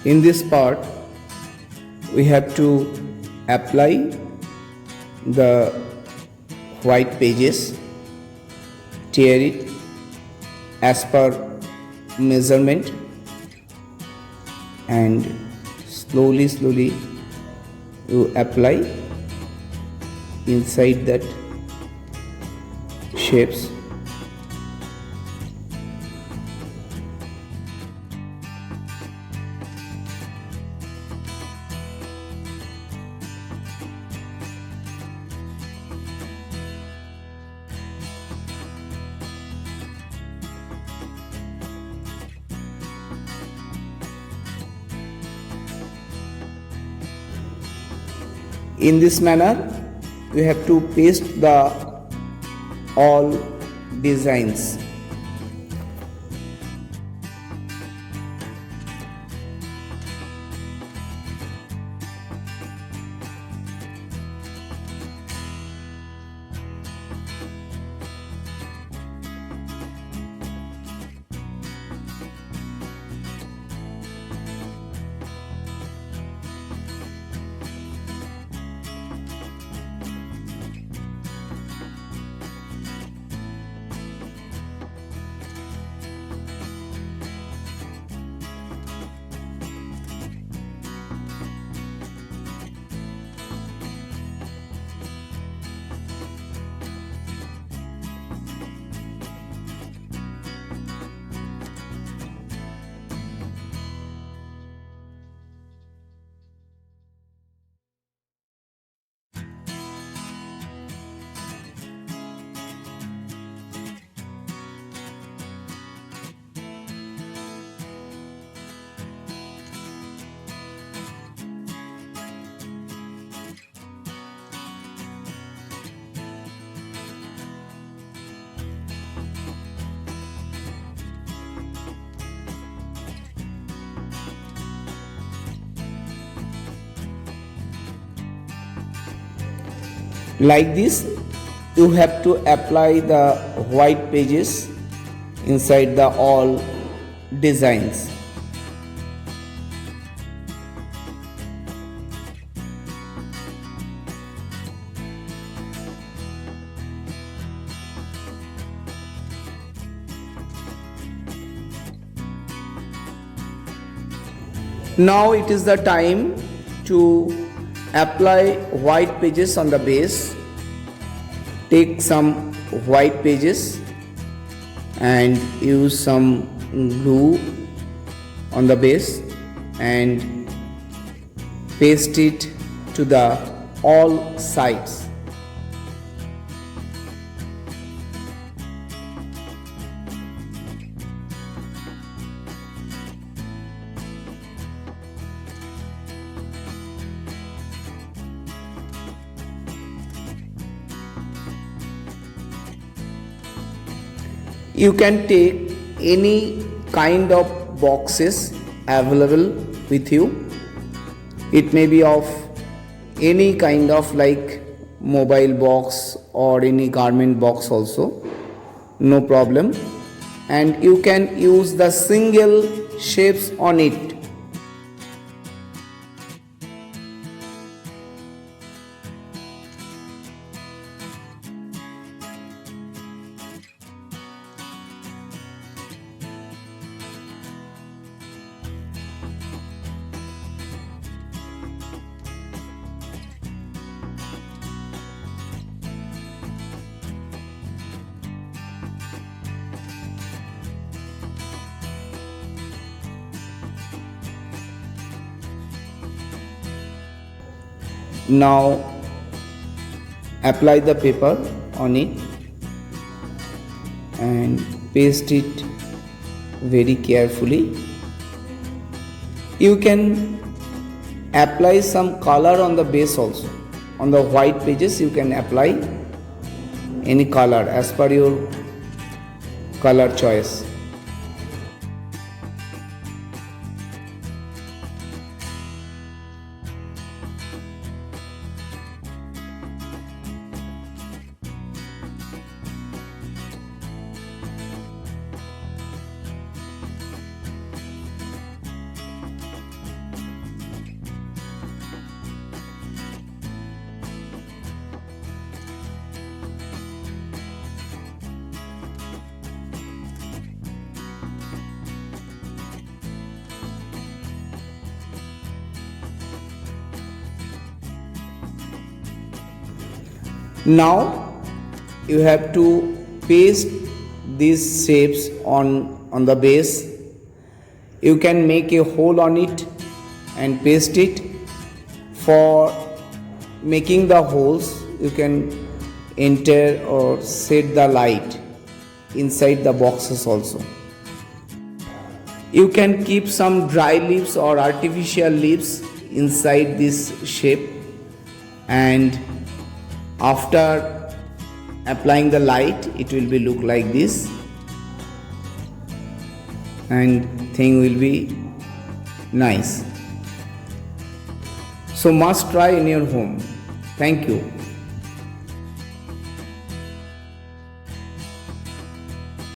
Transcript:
In this part we have to apply the white pages, tear it as per measurement, and slowly you apply inside that shapes. In this manner we have to paste the all designs. Like this you have to apply the white pages inside the all designs. Now it is the time to apply white pages on the base. Take some white pages and use some glue on the base and paste it to the all sides. You can take any kind of boxes available with you. It may be of any kind of like mobile box or any garment box also, no problem. And you can use the single shapes on it. Now apply the paper on it and paste it very carefully. You can apply some color on the base also. On the white pages you can apply any color as per your color choice. Now you have to paste these shapes on the base. You can make a hole on it and paste it. For making the holes, you can enter or set the light inside the boxes also. You can keep some dry leaves or artificial leaves inside this shape, and after applying the light it will be look like this, and thing will be nice. So must try in your home. Thank you.